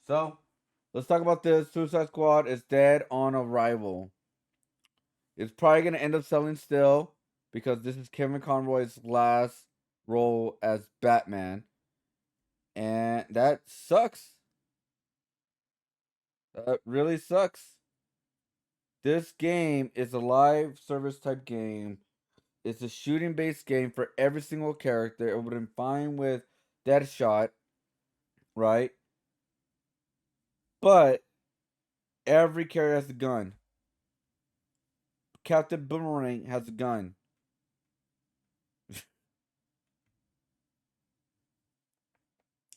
So, let's talk about this. Suicide Squad is dead on arrival. It's probably going to end up selling still because this is Kevin Conroy's last role as Batman. And that sucks. That really sucks. This game is a live service type game. It's a shooting based game for every single character. It would have been fine with Deadshot, right? But every character has a gun. Captain Boomerang has a gun.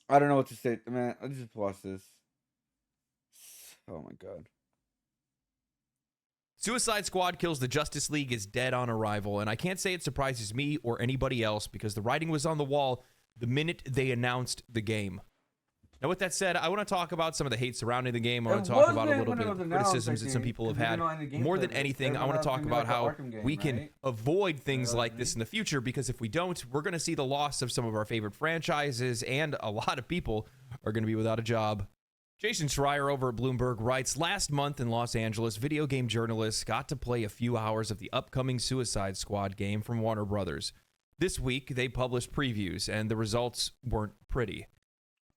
I don't know what to say, man. I just watched this. Oh my god. Suicide Squad Kills the Justice League is dead on arrival, and I can't say it surprises me or anybody else because the writing was on the wall the minute they announced the game. Now, with that said, I want to talk about some of the hate surrounding the game. I want to talk about a little bit of the criticisms that some people have had. More than anything, I want to talk about how we can avoid things like this in the future, because if we don't, we're going to see the loss of some of our favorite franchises, and a lot of people are going to be without a job. Jason Schreier over at Bloomberg writes, last month in Los Angeles, video game journalists got to play a few hours of the upcoming Suicide Squad game from Warner Brothers. This week, they published previews, and the results weren't pretty.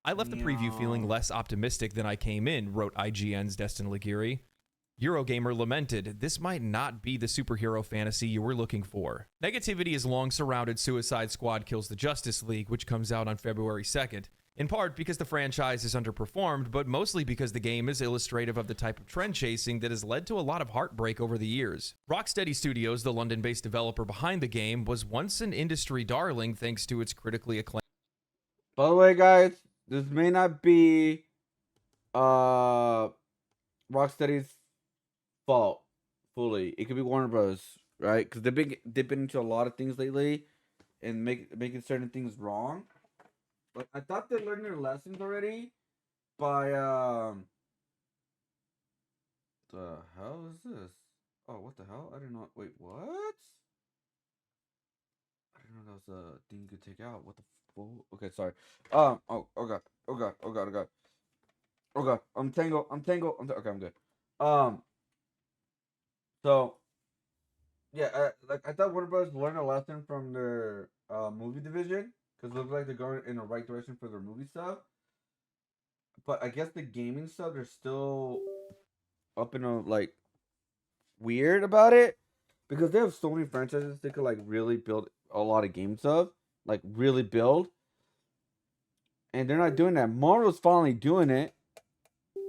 I left the preview feeling less optimistic than I came in, wrote IGN's Destin Laguirre. Eurogamer lamented, this might not be the superhero fantasy you were looking for. Negativity has long surrounded Suicide Squad Kills the Justice League, which comes out on February 2nd, in part because the franchise is underperformed, but mostly because the game is illustrative of the type of trend chasing that has led to a lot of heartbreak over the years. Rocksteady Studios, the London-based developer behind the game, was once an industry darling thanks to its critically acclaimed. By the way, guys, this may not be Rocksteady's fault fully. It could be Warner Bros. Right? Because they've been dipping into a lot of things lately and making certain things wrong. But I thought they learned their lessons already by the hell is this? Oh, what the hell? I didn't know. Wait, what? I didn't know that was a thing you could take out. What the full? Okay, sorry. Oh god. Oh god. Oh god. Oh god. Oh god. I'm tangled. Okay, I'm good. Um. So yeah, I thought Warner Bros. Learned a lesson from their movie division because it looks like they're going in the right direction for their movie stuff. But I guess the gaming stuff they're still up in a like weird about it because they have so many franchises they could like really build a lot of games of, like really build, and they're not doing that. Marvel's finally doing it,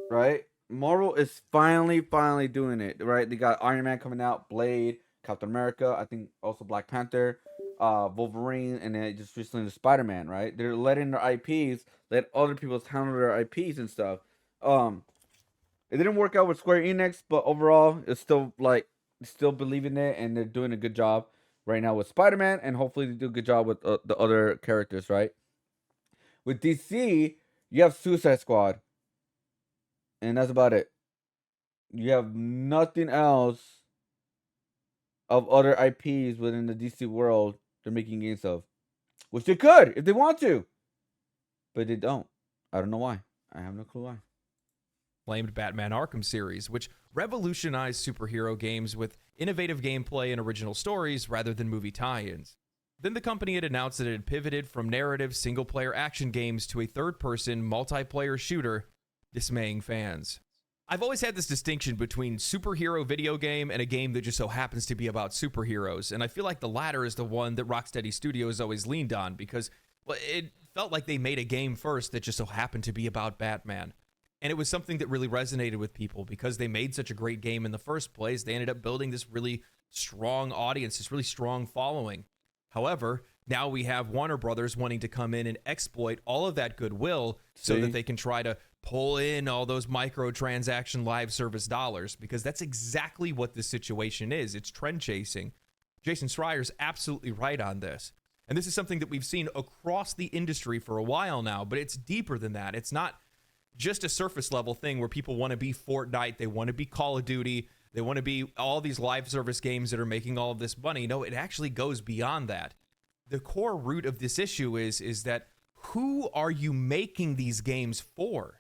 right? Marvel is finally doing it, right? They got Iron Man coming out, Blade, Captain America, I think also Black Panther, Wolverine, and then just recently the Spider Man, right? They're letting their IPs let other people handle their IPs and stuff. Um, it didn't work out with Square Enix, but overall, it's still like still believe in it, and they're doing a good job right now with Spider Man, and hopefully they do a good job with the other characters, right? With DC, you have Suicide Squad, and that's about it. You have nothing else of other IPs within the DC world they're making games of, which they could if they want to, but they don't. I don't know why. I have no clue why. Acclaimed Batman Arkham series, which revolutionized superhero games with innovative gameplay and original stories rather than movie tie-ins. Then the company had announced that it had pivoted from narrative single-player action games to a third-person multiplayer shooter, dismaying fans. I've always had this distinction between superhero video game and a game that just so happens to be about superheroes, and I feel like the latter is the one that Rocksteady Studios always leaned on because it felt like they made a game first that just so happened to be about Batman. And it was something that really resonated with people because they made such a great game in the first place. They ended up building this really strong audience, this really strong following. However, now we have Warner Brothers wanting to come in and exploit all of that goodwill so that they can try to pull in all those microtransaction live service dollars, because that's exactly what this situation is. It's trend chasing. Jason Schreier's absolutely right on this. And this is something that we've seen across the industry for a while now, but it's deeper than that. It's not just a surface level thing where people want to be Fortnite, they want to be Call of Duty, they want to be all these live service games that are making all of this money. No, it actually goes beyond that. The core root of this issue is that who are you making these games for?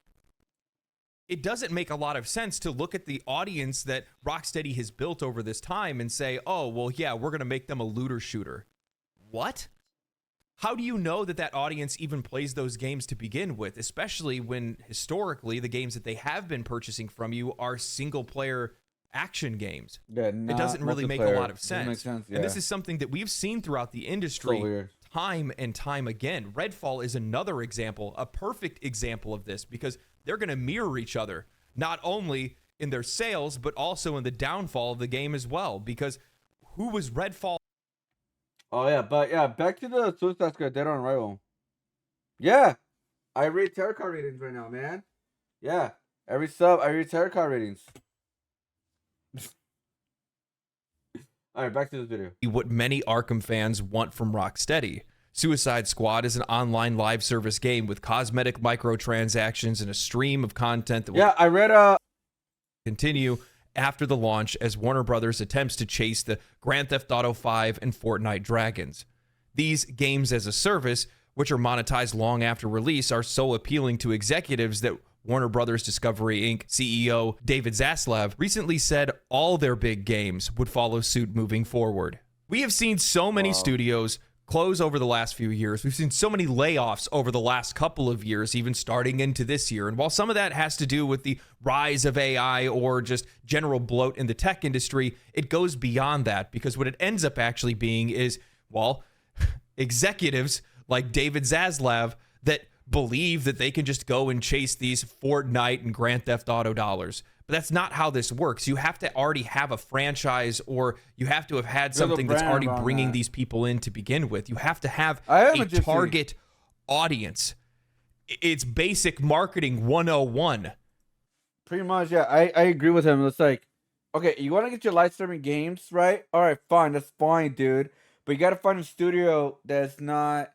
it doesn't make a lot of sense to look at the audience that Rocksteady has built over this time and say, oh, well, yeah, we're going to make them a looter shooter. What? How do you know that that audience even plays those games to begin with, especially when historically the games that they have been purchasing from you are single player action games? Yeah, It doesn't really make a lot of Doesn't make sense. sense, And this yeah. is something that we've seen throughout the So industry weird. time and time again. Redfall is another example, a perfect example of this, because they're going to mirror each other, not only in their sales, but also in the downfall of the game as well. Because who was Redfall? Oh yeah, but yeah, back to the Suicide Squad Dead on Arrival. Yeah, I read tarot card readings right now, man. Yeah, every sub I read tarot card readings. All right, back to this video. What many Arkham fans want from Rocksteady. Suicide Squad is an online live service game with cosmetic microtransactions and a stream of content that will Yeah, I read continue after the launch as Warner Brothers attempts to chase the Grand Theft Auto 5 and Fortnite dragons. These games as a service, which are monetized long after release, are so appealing to executives that Warner Brothers Discovery Inc. CEO David Zaslav recently said all their big games would follow suit moving forward. We have seen so many studios close over the last few years. We've seen so many layoffs over the last couple of years, even starting into this year. And while some of that has to do with the rise of AI or just general bloat in the tech industry, it goes beyond that, because what it ends up actually being is, well, executives like David Zaslav that believe that they can just go and chase these Fortnite and Grand Theft Auto dollars. But that's not how this works. You have to already have a franchise, or you have to have had There's a something that's brand already around bringing that. these people in to begin with. You have to have I am a a gypsy. target audience. It's basic marketing 101. pretty much. Yeah, I agree with him. It's like, okay, you want to get your live streaming games right? All right, fine, that's fine, dude. But you got to find a studio that's not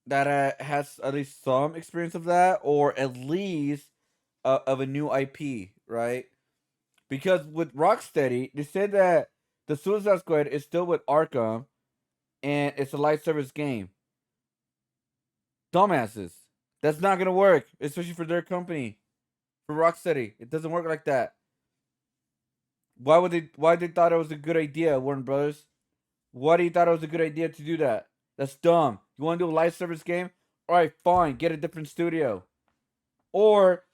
that has at least some experience of that, or at least of a new IP, right? Because with Rocksteady, they said that the Suicide Squad is still with Arkham, and it's a live service game. Dumbasses. That's not gonna work, especially for their company, for Rocksteady. It doesn't work like that. Why would they? Why they thought it was a good idea, Warner Brothers? Why do you thought it was a good idea to do that? That's dumb. You want to do a live service game? All right, fine. Get a different studio, or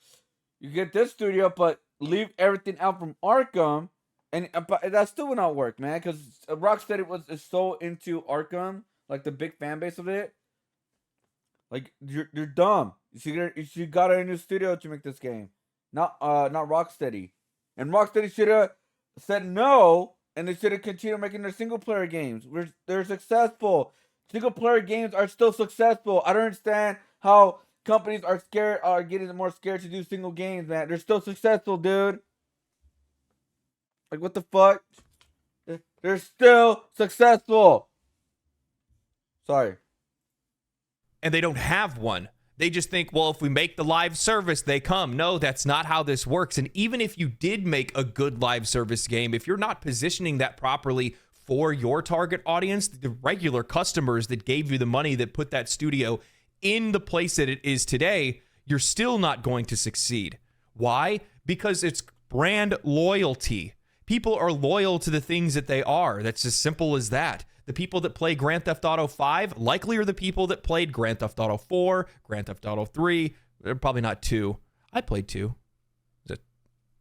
you get this studio, but leave everything out from Arkham, and but that still would not work, man. Because Rocksteady is so into Arkham, like the big fan base of it. Like you're dumb. You should got a new studio to make this game, not Rocksteady. And Rocksteady should have said no, and they should have continued making their single player games. They're successful. Single player games are still successful. I don't understand how companies are getting more scared to do single games, man. They're still successful, dude. Like what the fuck? They're still successful. Sorry. And they don't have one. They just think, well, if we make the live service, they come. No, that's not how this works. And even if you did make a good live service game, if you're not positioning that properly for your target audience, the regular customers that gave you the money that put that studio in the place that it is today, you're still not going to succeed. Why? Because it's brand loyalty. People are loyal to the things that they are. That's as simple as that. The people that play Grand Theft Auto 5 likely are the people that played Grand Theft Auto 4, Grand Theft Auto 3, probably not 2. I played 2. It's an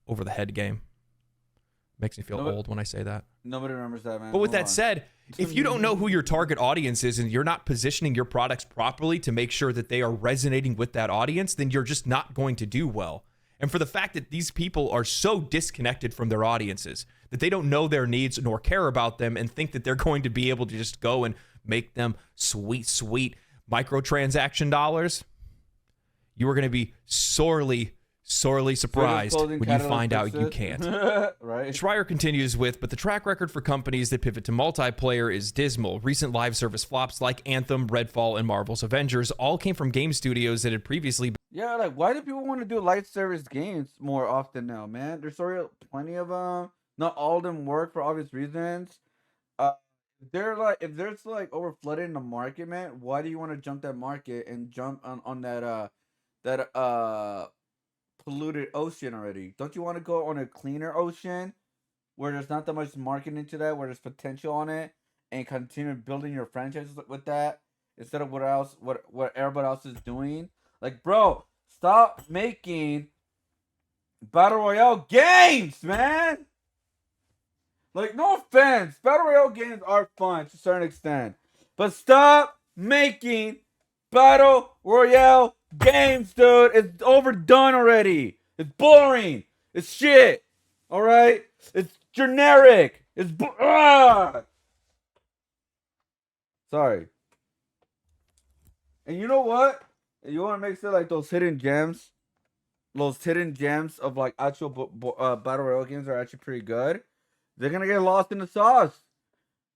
over-the-head game. Makes me feel old when I say that. Nobody remembers that, man. But with Hold that on. said, if you don't know who your target audience is and you're not positioning your products properly to make sure that they are resonating with that audience, then you're just not going to do well. And for the fact that these people are so disconnected from their audiences, that they don't know their needs nor care about them and think that they're going to be able to just go and make them sweet, sweet microtransaction dollars, you are going to be sorely surprised when you find out you can't. Right? Schreier continues with, but the track record for companies that pivot to multiplayer is dismal. Recent live service flops like Anthem, Redfall, and Marvel's Avengers all came from game studios that had previously Yeah, like why do people want to do live service games more often now, man? There's already plenty of them. Not all of them work for obvious reasons. If there's like overflooded in the market, man, why do you want to jump that market and jump on that polluted ocean already. Don't you want to go on a cleaner ocean where there's not that much marketing to that, where there's potential on it, and continue building your franchises with that instead of what everybody else is doing? Like, bro, stop making battle royale games, man. Like, no offense, battle royale games are fun to a certain extent, but stop making battle royale games, dude. It's overdone already. It's boring. It's shit. All right. It's generic. Sorry. And you know what? You want to make sure like those hidden gems of like actual battle royale games are actually pretty good. They're gonna get lost in the sauce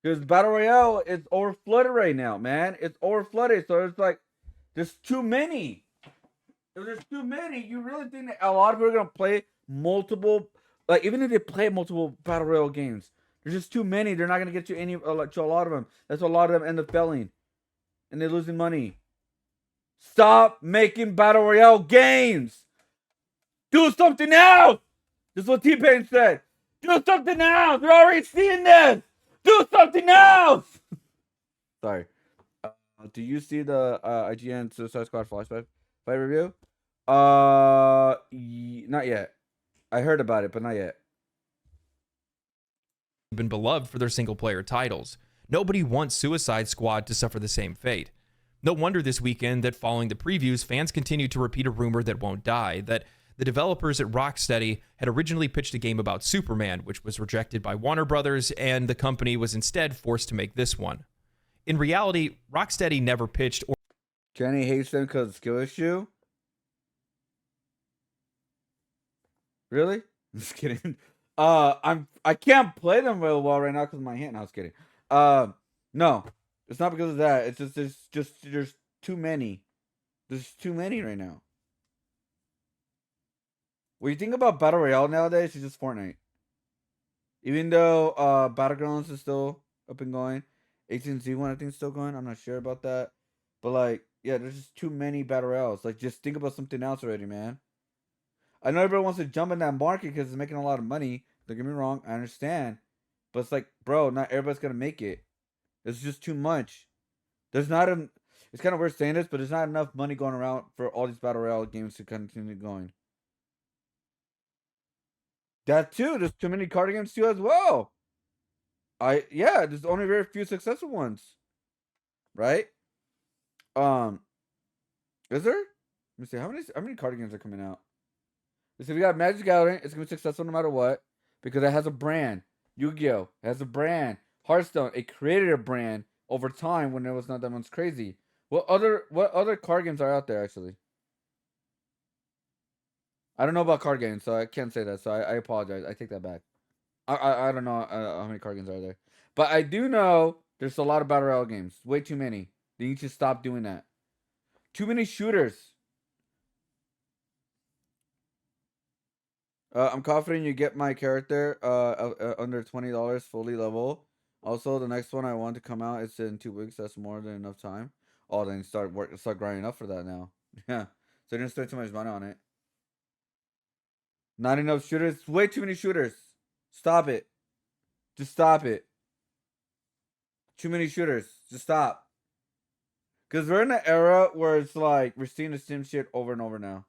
because battle royale is overflooded right now, man. It's overflooded, so it's like there's too many. If there's too many, you really think that a lot of people are gonna play multiple? Like even if they play multiple battle royale games, there's just too many. They're not gonna get you to a lot of them. That's why a lot of them end up failing, and they're losing money. Stop making battle royale games. Do something else. This is what T-Pain said. Do something else. We're already seeing this. Do something else. Sorry. Do you see the IGN Suicide Squad flashback fight review? Not yet. I heard about it, but not yet. Been beloved for their single player titles. Nobody wants Suicide Squad to suffer the same fate. No wonder this weekend that following the previews, fans continued to repeat a rumor that won't die, that the developers at Rocksteady had originally pitched a game about Superman, which was rejected by Warner Brothers, and the company was instead forced to make this one. In reality, Rocksteady never pitched or Jenny hates them because of skill issue? Really? I'm just kidding. I can't play them real well right now because of my hand. No, I was kidding. No, it's not because of that. It's just there's too many. There's too many right now. What you think about Battle Royale nowadays? It's just Fortnite. Even though Battlegrounds is still up and going, 18Z1 I think is still going. I'm not sure about that, but like, yeah, there's just too many Battle Royales. Like, just think about something else already, man. I know everyone wants to jump in that market because it's making a lot of money. Don't get me wrong, I understand, but it's like, bro, not everybody's gonna make it. It's just too much. There's not a. It's kind of weird saying this, but there's not enough money going around for all these Battle Royale games to continue going. That too. There's too many card games too as well. Yeah, there's only very few successful ones. Right? Is there? Let me see. How many card games are coming out? Let's see, we got Magic Gathering. It's gonna be successful no matter what. Because it has a brand. Yu-Gi-Oh! It has a brand. Hearthstone, it created a brand over time when it was not that much crazy. What other card games are out there actually? I don't know about card games, so I can't say that. So I apologize. I take that back. I don't know how many card games are there, but I do know there's a lot of battle royale games. Way too many. They need to stop doing that. Too many shooters. I'm confident you get my character under $20 fully level. Also, the next one I want to come out is in 2 weeks. That's more than enough time. Oh, then start grinding up for that now. Yeah, so didn't spend too much money on it. Not enough shooters. Way too many shooters. Stop it. Just stop it. Too many shooters. Just stop. Because we're in an era where it's like we're seeing the same shit over and over now.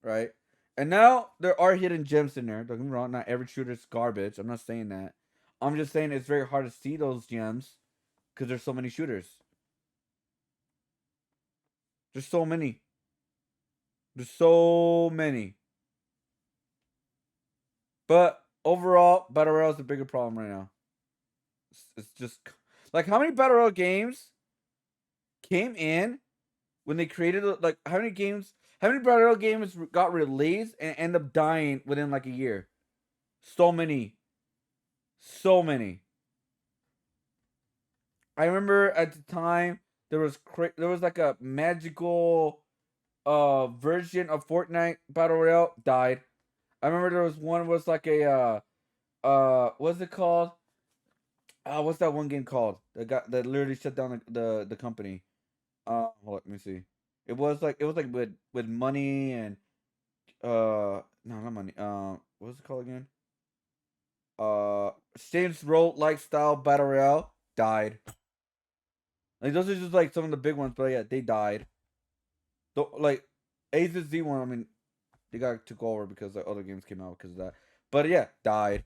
Right? And now there are hidden gems in there. Don't get me wrong. Not every shooter is garbage. I'm not saying that. I'm just saying it's very hard to see those gems because there's so many shooters. There's so many. There's so many. But overall, Battle Royale is the bigger problem right now. It's just like how many Battle Royale games came in when they created like how many Battle Royale games got released and end up dying within like a year? So many. So many. I remember at the time there was like a magical version of Fortnite Battle Royale died. I remember there was one was like a what's it called? What's that one game called? That literally shut down the company. Hold on, let me see. It was like with money and no, not money. What was it called again? Saints Row like style battle royale died. Like those are just like some of the big ones, but yeah, they died. Like A to Z one, I mean, they got took over because the other games came out because of that. But yeah, died.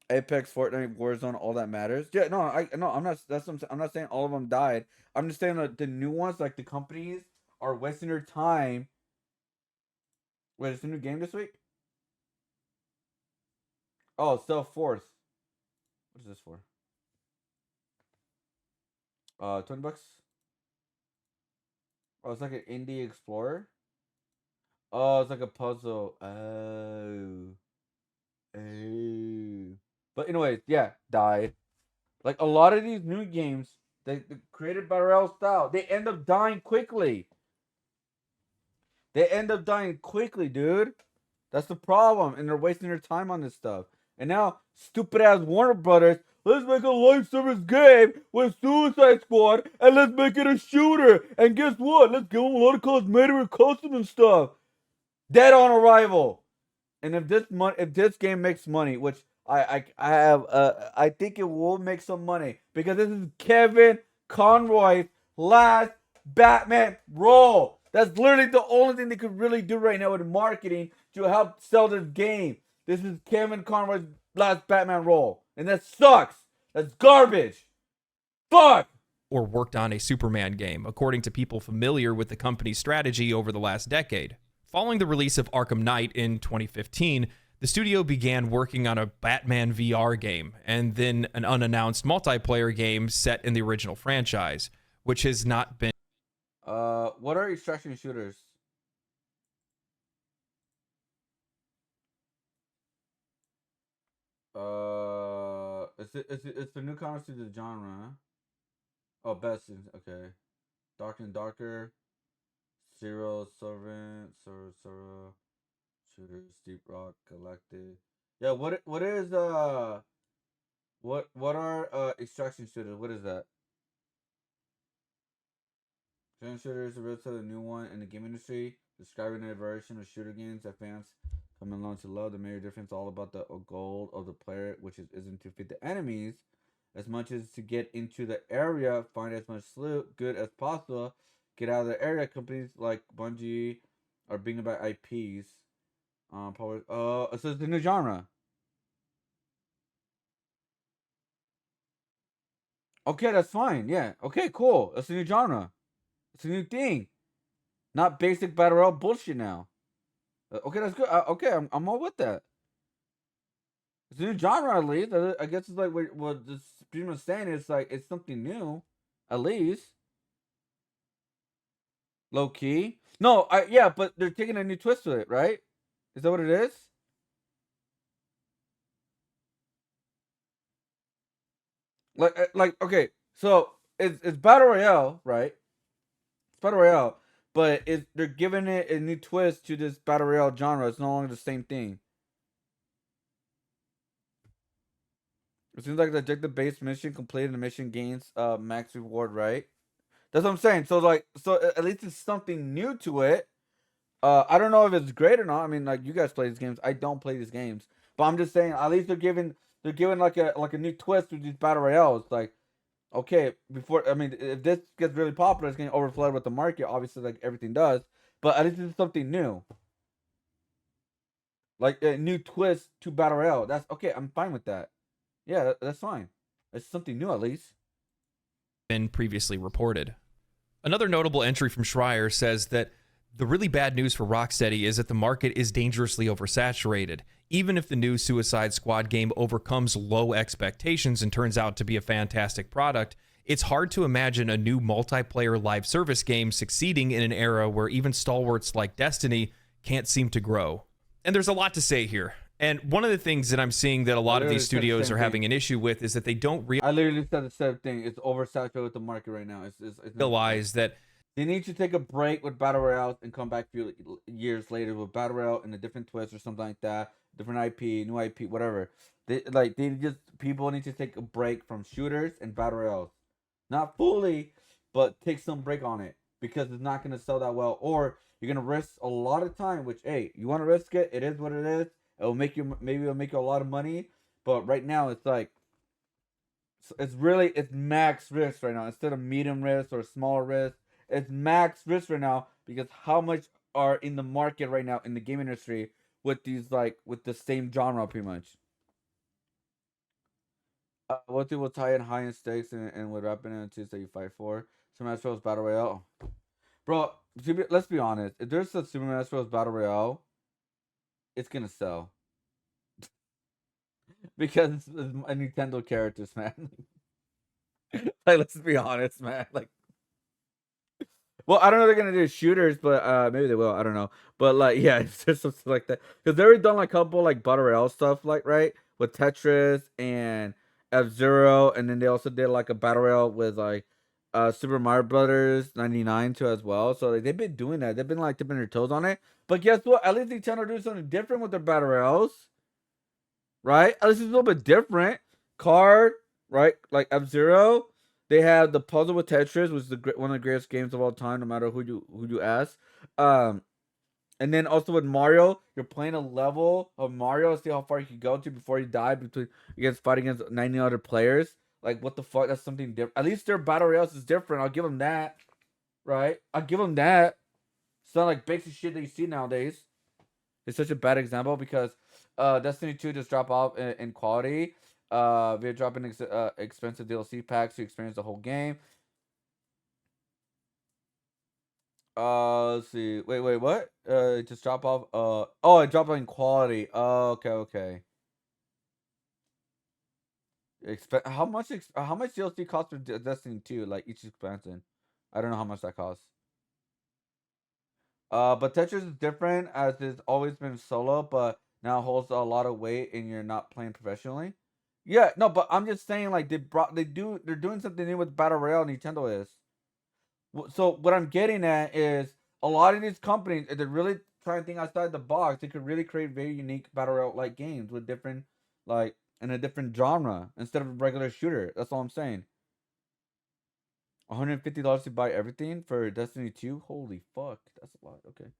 Apex, Fortnite, Warzone, all that matters. Yeah, no, I'm not. That's what I'm not saying all of them died. I'm just saying that the new ones, like the companies, are wasting their time. Wait, is the new game this week? Oh, Stealth Force. What is this for? $20. Oh, it's like an indie explorer. Oh, it's like a puzzle. Oh. But anyways, yeah, died. Like a lot of these new games, they created by Rail style, they end up dying quickly. They end up dying quickly, dude. That's the problem, and they're wasting their time on this stuff. And now, stupid ass Warner Brothers, let's make a live service game with Suicide Squad, and let's make it a shooter. And guess what? Let's give them a lot of cosmetic and custom and stuff. Dead on arrival. And if this game makes money, which I think it will make some money because this is Kevin Conroy's last Batman role. That's literally the only thing they could really do right now with marketing to help sell this game. This is Kevin Conroy's last Batman role, and that sucks. That's garbage. Fuck. Or worked on a Superman game, according to people familiar with the company's strategy over the last decade. Following the release of Arkham Knight in 2015, the studio began working on a Batman VR game, and then an unannounced multiplayer game set in the original franchise, which has not been. What are extraction shooters? It's the newcomers to the genre. Oh, best. Okay. Darker and Darker. Zero, Servant, Sora, Shooters, Deep Rock, Collected. Yeah, what is what are extraction shooters? What is that? Extraction shooter is a relatively new one in the game industry, describing a version of shooter games that fans come along to love. The major difference all about the goal of the player, which isn't to fit the enemies as much as to get into the area, find as much loot good as possible, get out of the area. Companies like Bungie are bringing about IPs. Probably. So it's a new genre. Okay, that's fine. Yeah. Okay, cool. It's a new genre. It's a new thing. Not basic battle royale bullshit now. Okay, that's good. Okay, I'm all with that. It's a new genre at least. I guess it's like what the stream is saying. It's like it's something new, at least. Low key. No, yeah, but they're taking a new twist to it, right? Is that what it is? Like okay, so it's battle royale, right? It's battle royale, but they're giving it a new twist to this battle royale genre. It's no longer the same thing. It seems like the objective-based mission completed the mission gains max reward, right? That's what I'm saying. So like, so at least it's something new to it. I don't know if it's great or not. I mean, like you guys play these games. I don't play these games, but I'm just saying at least they're giving like a new twist to these battle royales. Like, okay, before I mean, if this gets really popular, it's getting overflowed with the market. Obviously, like everything does, but at least it's something new, like a new twist to battle royale. That's okay. I'm fine with that. Yeah, that's fine. It's something new at least. Been previously reported. Another notable entry from Schreier says that the really bad news for Rocksteady is that the market is dangerously oversaturated. Even if the new Suicide Squad game overcomes low expectations and turns out to be a fantastic product, it's hard to imagine a new multiplayer live service game succeeding in an era where even stalwarts like Destiny can't seem to grow. And there's a lot to say here. And one of the things that I'm seeing that a lot of these studios are having an issue with is that they don't I literally said the same thing. It's oversaturated with the market right now. It's realize that they need to take a break with battle royales and come back a few years later with battle royale and a different twist or something like that, different IP, new IP, whatever. People need to take a break from shooters and battle royales, not fully, but take some break on it because it's not gonna sell that well, or you're gonna risk a lot of time. Which, hey, you want to risk it? It is what it is. It'll make you, maybe it'll make you a lot of money, but right now it's like it's max risk right now instead of medium risk or smaller risk. It's max risk right now because how much are in the market right now in the game industry with these, like, with the same genre pretty much. What people tie in high end stakes and would wrap it into that you fight for? Smash Bros. Battle Royale, bro. Let's be honest. If there's a Super Smash Bros. Battle Royale, it's gonna sell because it's a Nintendo characters, man. Like, let's be honest, man. Like, well, I don't know if they're gonna do shooters, but maybe they will. I don't know. But like, yeah, it's just something like that. Because they already done like a couple like battle royale stuff, like, right, with Tetris and F-Zero, and then they also did like a battle royale with like Super Mario Brothers 99 too as well. So like, they've been doing that. They've been like dipping their toes on it. But guess what? At least Nintendo doing something different with their battle royales, right? At least it's a little bit different. Card, right? Like F-Zero. They have the puzzle with Tetris, which is one of the greatest games of all time, no matter who you ask. Um, and then also with Mario, you're playing a level of Mario, see how far you can go to before you die fighting against 90 other players. Like, what the fuck? That's something different. At least their battle royales is different. I'll give them that, right? I'll give them that. It's not like basic shit that you see nowadays. It's such a bad example because Destiny 2 just dropped off in quality. We're dropping expensive DLC packs to experience the whole game. Let's see. Wait, what? Just drop off. Oh, it dropped in quality. Oh, okay. How much DLC costs for Destiny 2? Like each expansion, I don't know how much that costs. But Tetris is different as it's always been solo, but now holds a lot of weight and you're not playing professionally. Yeah, no, but I'm just saying, like, they're doing something new with Battle Royale. Nintendo is. So what I'm getting at is a lot of these companies, if they're really trying to think outside the box, they could really create very unique battle royale like games with different, like, in a different genre instead of a regular shooter. That's all I'm saying. $150 to buy everything for Destiny 2? Holy fuck, that's a lot. Okay.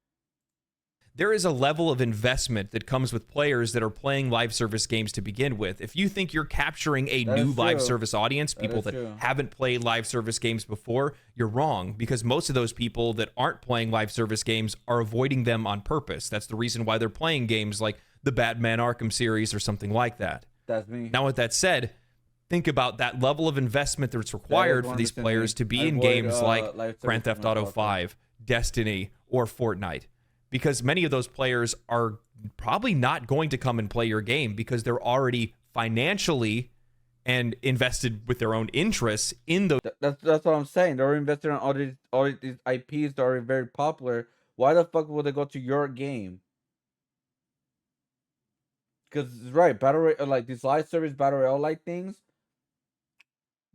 There is a level of investment that comes with players that are playing live service games to begin with. If you think you're capturing a new live service audience, people that haven't played live service games before, you're wrong, because most of those people that aren't playing live service games are avoiding them on purpose. That's the reason why they're playing games like the Batman Arkham series or something like that. That's me. Now, with that said, think about that level of investment that's required for these players to be in games like Grand Theft Auto 5, Destiny, or Fortnite. Because many of those players are probably not going to come and play your game because they're already financially and invested with their own interests in those. That's what I'm saying. They're invested in all these IPs that are very popular. Why the fuck would they go to your game? Because right, like these live service battle royale like things,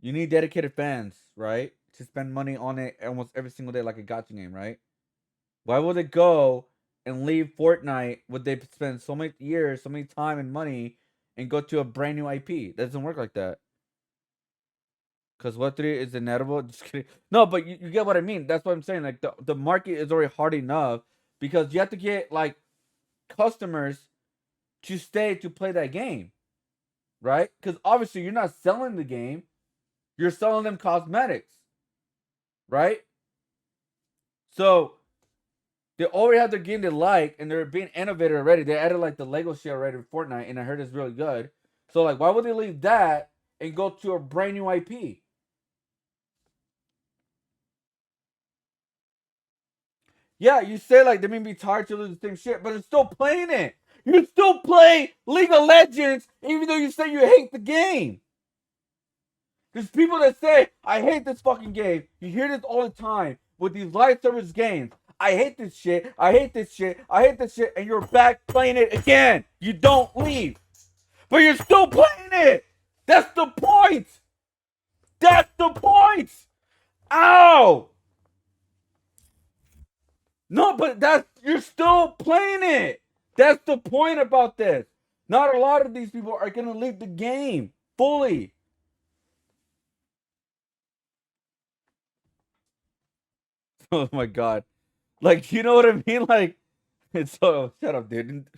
you need dedicated fans, right, to spend money on it almost every single day, like a gacha game, right? Why would they go and leave Fortnite? Would they spend so many years, so many time and money, and go to a brand new IP? That doesn't work like that. Because Web3 is inedible. Just kidding. No, but you get what I mean. That's what I'm saying. Like the market is already hard enough because you have to get like customers to stay to play that game, right? Because obviously you're not selling the game, you're selling them cosmetics, right? So they already have their game they like, and they're being innovative already. They added like the Lego shit already in Fortnite, and I heard it's really good. So like, why would they leave that and go to a brand new IP? Yeah, you say like they may be tired to lose the same shit, but it's still playing it. You still play League of Legends, even though you say you hate the game. There's people that say, I hate this fucking game. You hear this all the time with these live service games. I hate this shit. I hate this shit. I hate this shit. And you're back playing it again. You don't leave. But you're still playing it. That's the point. That's the point. Ow. No, but you're still playing it. That's the point about this. Not a lot of these people are going to leave the game fully. Oh my god. Like, you know what I mean? Like, it's so shut up, dude.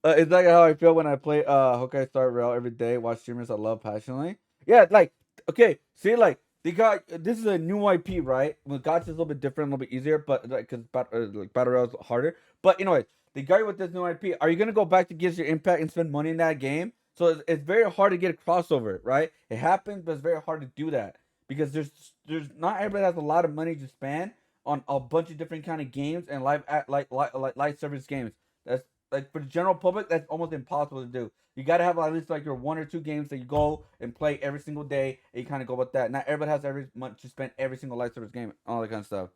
It's like how I feel when I play Honkai Star Rail every day, watch streamers I love passionately. Yeah, like okay, see, like they got this is a new IP, right? Well, Gotcha is a little bit different, a little bit easier, but like because like Battle Royale is harder. But anyway, they got you with this new IP. Are you gonna go back to Genshin Impact and spend money in that game? So it's very hard to get a crossover, right? It happens, but it's very hard to do that because there's not everybody has a lot of money to spend on a bunch of different kind of games and like live service games. That's like for the general public, that's almost impossible to do. You gotta have at least like your one or two games that you go and play every single day, and you kind of go with that. Not everybody has every month to spend every single live service game, all that kind of stuff.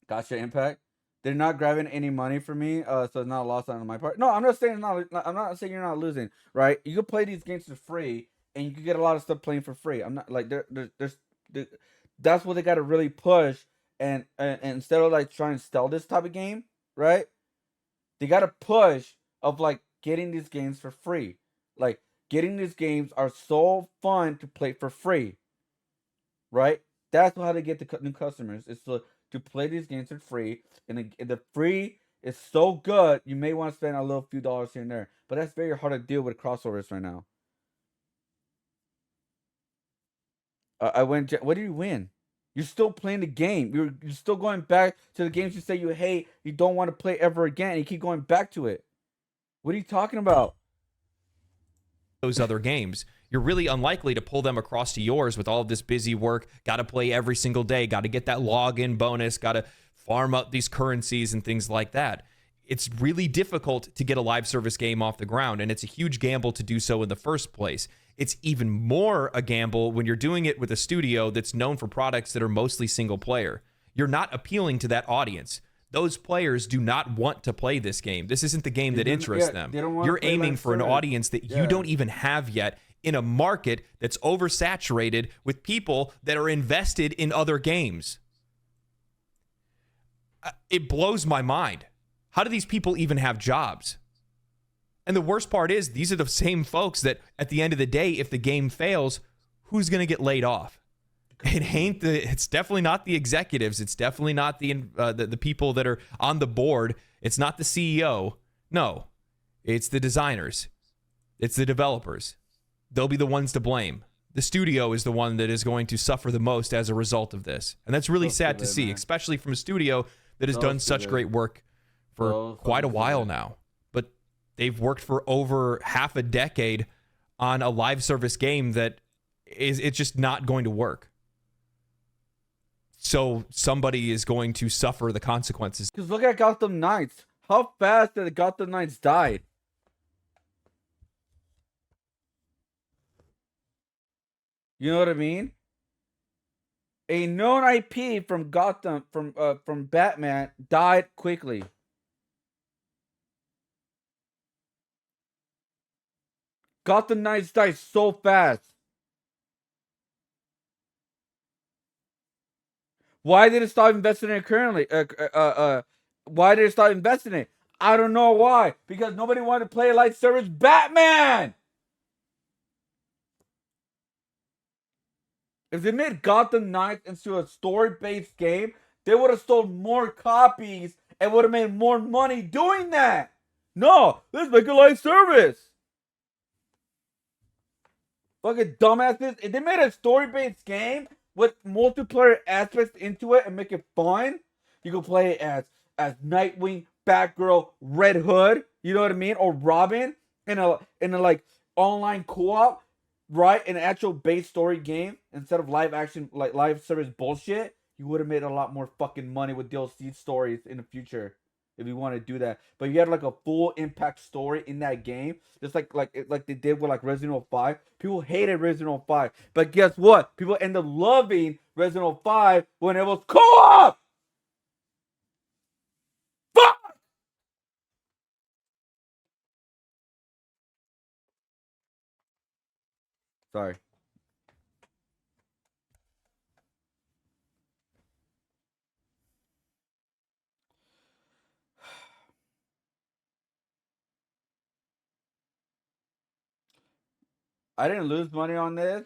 Gotcha, Impact. They're not grabbing any money for me, so it's not a loss on my part. No, I'm not saying not. I'm not saying you're not losing, right? You can play these games for free, and you can get a lot of stuff playing for free. I'm not like there that's what they got to really push, and instead of like trying to sell this type of game, right? They got to push of like getting these games for free. Like getting these games are so fun to play for free, right? That's how they get the new customers. Is to play these games for free, and the free is so good. You may want to spend a little few dollars here and there, but that's very hard to deal with crossovers right now. I went. What did you win? You're still playing the game. You're still going back to the games you say you hate. You don't want to play ever again. And you keep going back to it. What are you talking about? Those other games, you're really unlikely to pull them across to yours with all of this busy work. Got to play every single day. Got to get that login bonus. Got to farm up these currencies and things like that. It's really difficult to get a live service game off the ground, and it's a huge gamble to do so in the first place. It's even more a gamble when you're doing it with a studio that's known for products that are mostly single player. You're not appealing to that audience. Those players do not want to play this game. This isn't the game that interests them. They don't want You're to play aiming live for an service. audience that you Yeah. don't even have yet in a market that's oversaturated with people that are invested in other games. It blows my mind. How do these people even have jobs? And the worst part is, these are the same folks that at the end of the day, if the game fails, who's going to get laid off? It's definitely not the executives. It's definitely not the people that are on the board. It's not the CEO. No, it's the designers. It's the developers. They'll be the ones to blame. The studio is the one that is going to suffer the most as a result of this. And that's really sad to see, especially from a studio that has done such great work for quite a while now. But they've worked for over half a decade on a live service game that it's just not going to work. So somebody is going to suffer the consequences. Because look at Gotham Knights. How fast did the Gotham Knights die? You know what I mean? A known IP from Gotham from Batman died quickly. Gotham Knights died so fast. Why did it stop investing in it currently? Why did it stop investing in it? I don't know why. Because nobody wanted to play a light service Batman. If they made Gotham Knights into a story-based game, they would have sold more copies and would have made more money doing that. No, let's make a live service. Fucking dumbasses. If they made a story-based game with multiplayer aspects into it and make it fun, you can play it as Nightwing, Batgirl, Red Hood, you know what I mean? Or Robin in a like online co-op, right? In an actual base story game instead of live action like live service bullshit. You would have made a lot more fucking money with DLC stories in the future if you want to do that. But you had like a full impact story in that game, just like they did with like Resident Evil 5. People hated Resident Evil 5, but guess what? People end up loving Resident Evil 5 when it was co-op. Fuck. Sorry. I didn't lose money on this.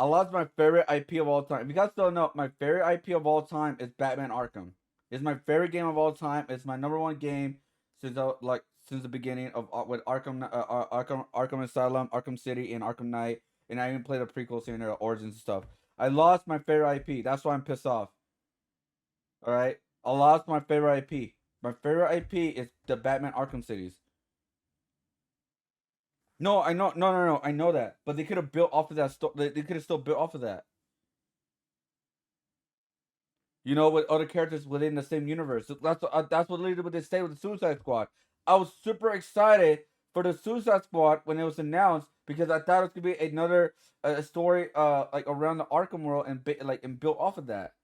I lost my favorite IP of all time. If you guys don't know, my favorite IP of all time is Batman Arkham. It's my favorite game of all time. It's my number one game since since the beginning of with Arkham Asylum, Arkham City, and Arkham Knight. And I even played the prequels here and there, Origins and stuff. I lost my favorite IP. That's why I'm pissed off. All right, I lost my favorite IP. My favorite IP is the Batman Arkham series. No, I know, no. I know that, but they could have built off of that. They could have still built off of that. You know, with other characters within the same universe. That's what literally what they say with the Suicide Squad. I was super excited for the Suicide Squad when it was announced because I thought it was gonna be another story like around the Arkham world and built off of that.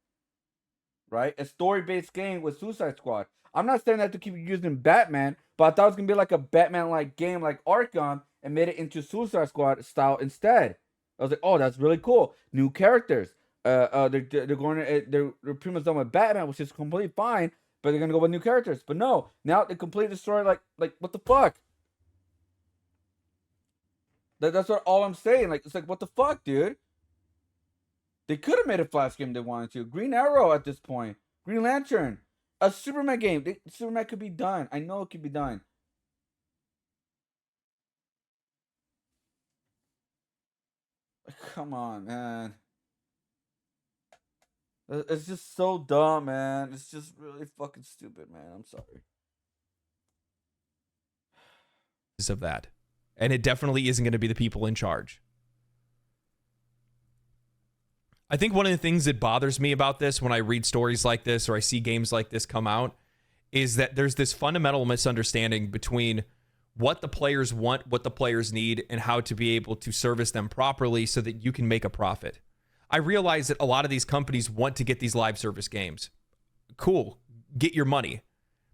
Right, a story-based game with Suicide Squad. I'm not saying that to keep using Batman, but I thought it was gonna be like a Batman-like game like Arkham and made it into Suicide Squad style instead. I was like, oh, that's really cool. New characters. They're going to, they're pretty much done with Batman, which is completely fine, but they're gonna go with new characters. But no, now they completely destroy like what the fuck? That's what all I'm saying. Like it's like what the fuck, dude? They could have made a Flash game if they wanted to. Green Arrow at this point. Green Lantern. A Superman game. Superman could be done. I know it could be done. Come on, man. It's just so dumb, man. It's just really fucking stupid, man. I'm sorry. Of that. And it definitely isn't going to be the people in charge. I think one of the things that bothers me about this when I read stories like this or I see games like this come out is that there's this fundamental misunderstanding between what the players want, what the players need, and how to be able to service them properly so that you can make a profit. I realize that a lot of these companies want to get these live service games. Cool, get your money,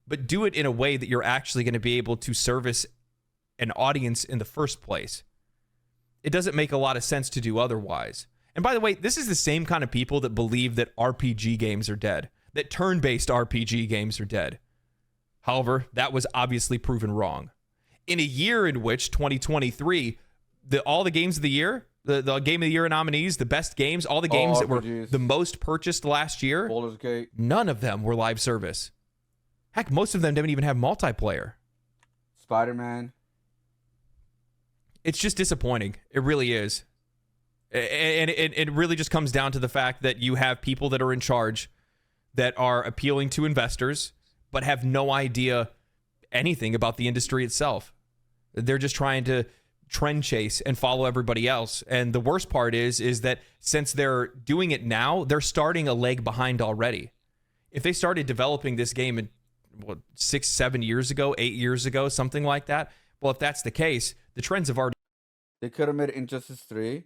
but do it in a way that you're actually going to be able to service an audience in the first place. It doesn't make a lot of sense to do otherwise. And by the way, this is the same kind of people that believe that RPG games are dead, that turn-based RPG games are dead. However, that was obviously proven wrong. In a year in which 2023, all the games of the year, the Game of the Year nominees, the best games, all the games that were the most purchased last year, Baldur's Gate. None of them were live service. Heck, most of them didn't even have multiplayer. Spider-Man. It's just disappointing. It really is. And it really just comes down to the fact that you have people that are in charge that are appealing to investors, but have no idea anything about the industry itself. They're just trying to trend chase and follow everybody else. And the worst part is that since they're doing it now, they're starting a leg behind already. If they started developing this game in 6, 7 years ago, 8 years ago, something like that, well, if that's the case, the trends have already... They could have made Injustice 3.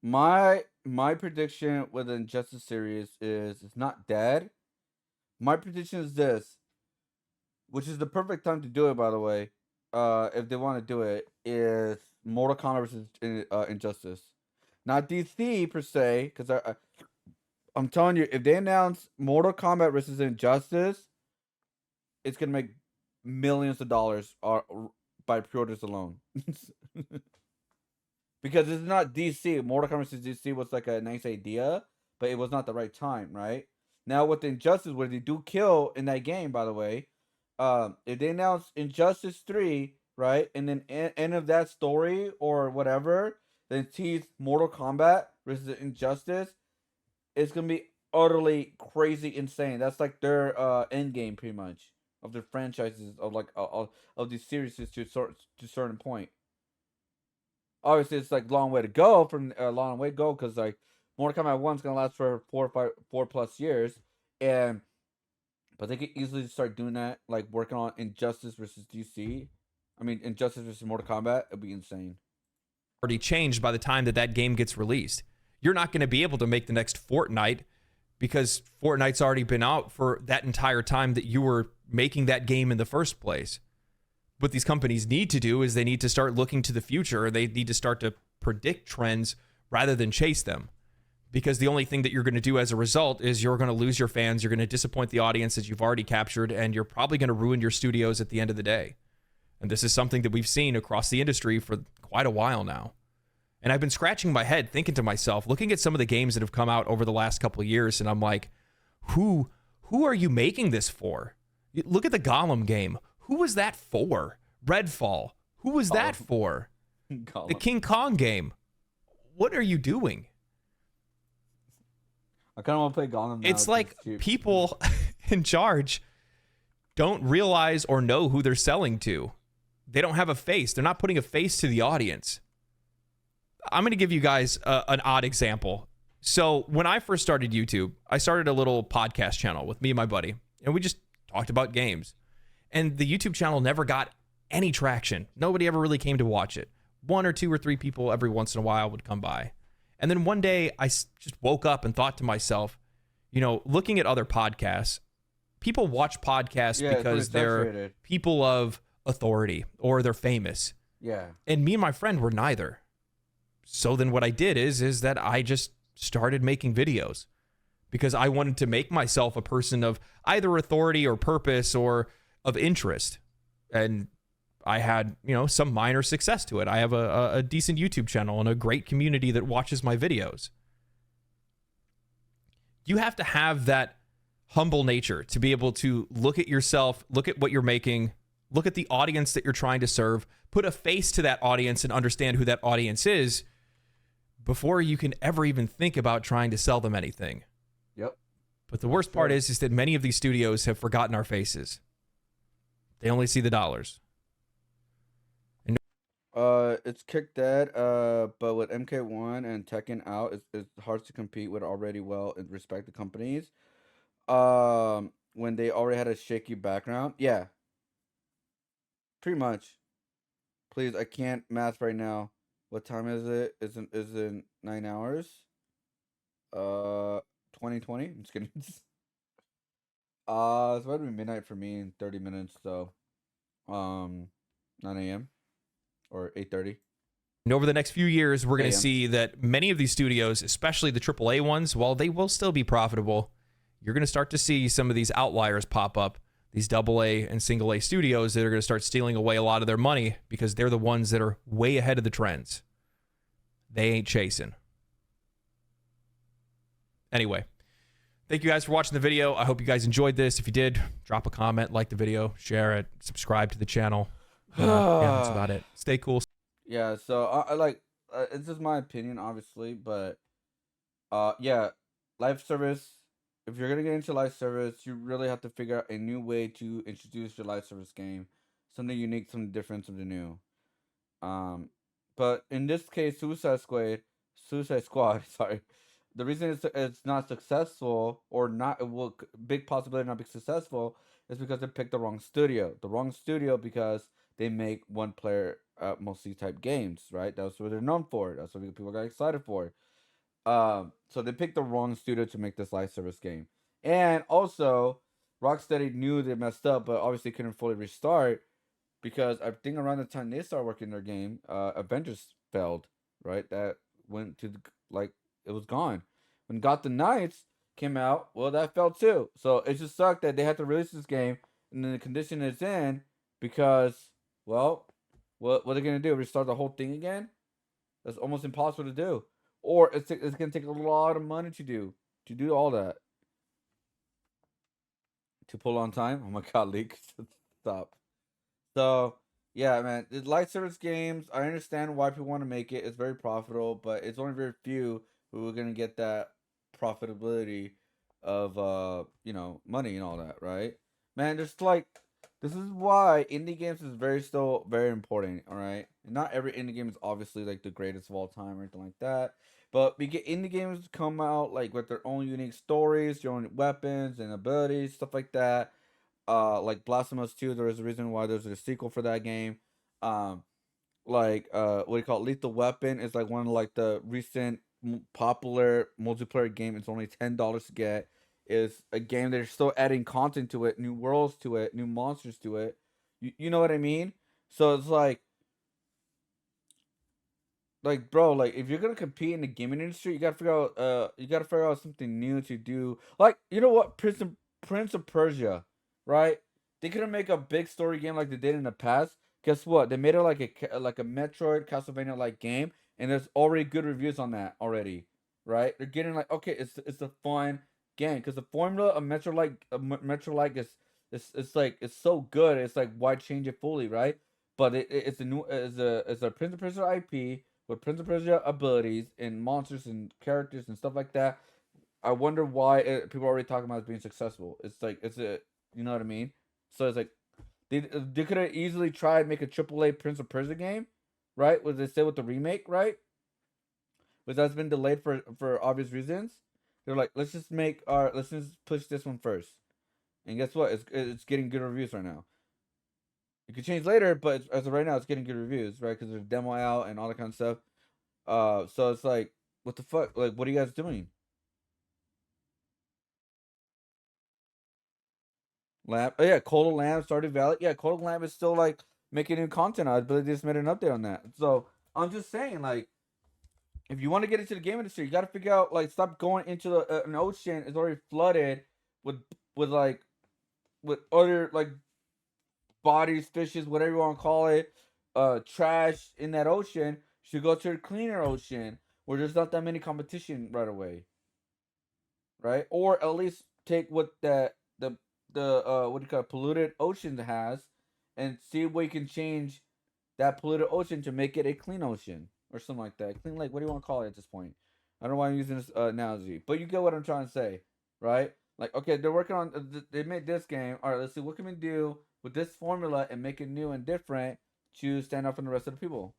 My prediction with the Injustice series is it's not dead. My prediction is this, which is the perfect time to do it, by the way. If they want to do it, is Mortal Kombat versus Injustice. Not DC per se, because I'm telling you, if they announce Mortal Kombat versus Injustice, it's gonna make millions of dollars by pre-orders alone. Because it's not DC. Mortal Kombat vs. DC was like a nice idea, but it was not the right time, right? Now with Injustice, where they do kill in that game, by the way, if they announce Injustice 3, right, and then end of that story or whatever, then tease Mortal Kombat versus Injustice, it's gonna be utterly crazy insane. That's like their end game, pretty much, of their franchises of like of these series to a certain point. Obviously, it's like long way to go because like Mortal Kombat 1's gonna last for 4+ years, but they could easily start doing that, like working on Injustice versus DC. I mean, Injustice versus Mortal Kombat. It'd be insane. Already changed by the time that game gets released. You're not going to be able to make the next Fortnite because Fortnite's already been out for that entire time that you were making that game in the first place. What these companies need to do is they need to start looking to the future. They need to start to predict trends rather than chase them. Because the only thing that you're going to do as a result is you're going to lose your fans, you're going to disappoint the audience that you've already captured, and you're probably going to ruin your studios at the end of the day. And this is something that we've seen across the industry for quite a while now. And I've been scratching my head thinking to myself, looking at some of the games that have come out over the last couple of years, and I'm like, who are you making this for? Look at the Gollum game. Who was that for? Redfall. Who was that for? Gollum. The King Kong game. What are you doing? I kind of want to play Gollum now. It's like people in charge don't realize or know who they're selling to. They don't have a face. They're not putting a face to the audience. I'm going to give you guys an odd example. So when I first started YouTube, I started a little podcast channel with me and my buddy, and we just talked about games. And the YouTube channel never got any traction. Nobody ever really came to watch it. 1 or 2 or 3 people every once in a while would come by. And then one day I just woke up and thought to myself, looking at other podcasts, people watch podcasts because they're people of authority or they're famous. Yeah. And me and my friend were neither. So then what I did is that I just started making videos because I wanted to make myself a person of either authority or purpose or of interest. And I had, some minor success to it. I have a decent YouTube channel and a great community that watches my videos. You have to have that humble nature to be able to look at yourself, look at what you're making, look at the audience that you're trying to serve, put a face to that audience and understand who that audience is before you can ever even think about trying to sell them anything. Yep. But the worst part is that many of these studios have forgotten our faces. They only see the dollars. It's Kick Dead, but with MK1 and Tekken out, it's hard to compete with already well and respected companies. When they already had a shaky background. Yeah. Pretty much. Please, I can't math right now. What time is it? Is it 9 hours? 2020? I'm just kidding. It's about to be midnight for me in 30 minutes, so 9 a.m. or 8:30. And over the next few years, we're going to AM. see that many of these studios, especially the AAA ones, while they will still be profitable, you're going to start to see some of these outliers pop up, these AA and single A studios that are going to start stealing away a lot of their money because they're the ones that are way ahead of the trends. They ain't chasing. Anyway, thank you guys for watching the video. I hope you guys enjoyed this. If you did, drop a comment, like the video, share it, subscribe to the channel. Yeah, that's about it. Stay cool. Yeah, so I like it's just my opinion, obviously, but yeah, live service. If you're gonna get into live service, you really have to figure out a new way to introduce your live service game, something unique, something different, something new. But in this case, Suicide Squad, sorry, the reason it's not successful or not, it will big possibility not be successful is because they picked the wrong studio. The wrong studio because they make one player mostly type games, right? That's what they're known for. That's what people got excited for. So they picked the wrong studio to make this live service game. And also, Rocksteady knew they messed up, but obviously couldn't fully restart because I think around the time they started working their game, Avengers failed, right? That went to it was gone. When Gotham Knights came out, well, that fell too. So it just sucked that they had to release this game in the condition it's in because, well, what are they gonna do? Restart the whole thing again? That's almost impossible to do. Or it's gonna take a lot of money to do all that. To pull on time? Oh my god, Leak. Stop. So yeah, man, the live service games, I understand why people want to make it. It's very profitable, but it's only very few who are gonna get that profitability of money and all that, right? Man, this is why indie games is still very important, all right? And not every indie game is obviously like the greatest of all time or anything like that. But we get indie games come out like with their own unique stories, their own weapons and abilities, stuff like that. Like Blasphemous 2, there is a reason why there's a sequel for that game. What do you call it? Lethal Weapon is like one of like the recent popular multiplayer game. It's only $10 to get. Is a game they're still adding content to it, new worlds to it, new monsters to it. You know what I mean? So it's like bro, like if you're gonna compete in the gaming industry, you gotta figure out something new to do. Like, you know what, Prince of Persia, right? They couldn't make a big story game like they did in the past. Guess what? They made it like a Metroid Castlevania like game, and there's already good reviews on that already, right? They're getting like, okay, it's a fun game because the formula of Metro like is it's like it's so good. It's like why change it fully, right? But it's a new it's a Prince of Persia IP with Prince of Persia abilities and monsters and characters and stuff like that. I wonder why people are already talking about it being successful. It's like it's a you know what I mean. So it's like they could have easily tried make a AAA Prince of Persia game, right? What they say with the remake, right? But that's been delayed for obvious reasons. They're like, let's just push this one first. And guess what? It's getting good reviews right now. It could change later, but as of right now, it's getting good reviews, right? Because there's a demo out and all that kind of stuff. So it's like, what the fuck? Like, what are you guys doing? Lamb, oh yeah, Cult of Lamb, Stardew Valley. Yeah, Cult of Lamb is still like making new content. I believe they just made an update on that. So I'm just saying, like, if you want to get into the game industry, you got to figure out like stop going into an ocean is already flooded with with like with other like bodies, fishes, whatever you want to call it, trash in that ocean. You should go to a cleaner ocean where there's not that many competition right away, right? Or at least take what the what do you call it, polluted ocean has, and see if we can change that polluted ocean to make it a clean ocean or something like that. Clean lake. What do you want to call it at this point? I don't know why I'm using this analogy, but you get what I'm trying to say, right? Like, okay, they're working on. They made this game. All right, let's see what can we do with this formula and make it new and different to stand out from the rest of the people.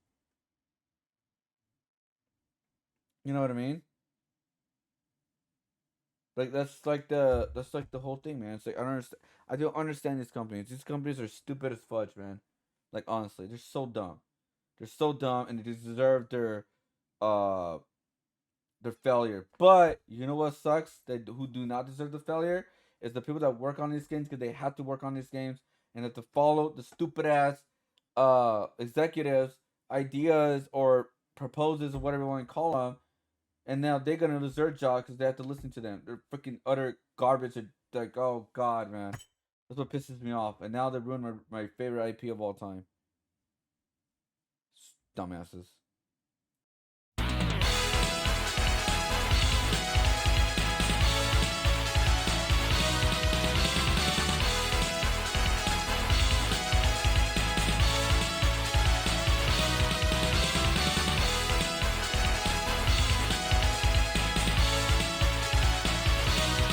You know what I mean? Like that's like the whole thing, man. It's like I don't understand. I don't understand these companies. These companies are stupid as fudge, man. Like honestly, they're so dumb. They're so dumb, and they deserve uh their failure. But you know what sucks? That who do not deserve the failure is the people that work on these games because they have to work on these games and have to follow the stupid ass executives ideas or proposes or whatever you want to call them, and now they're gonna lose their job because they have to listen to them. They're freaking utter garbage. And like, oh god, man, that's what pisses me off. And now they ruined my favorite IP of all time. Dumbasses.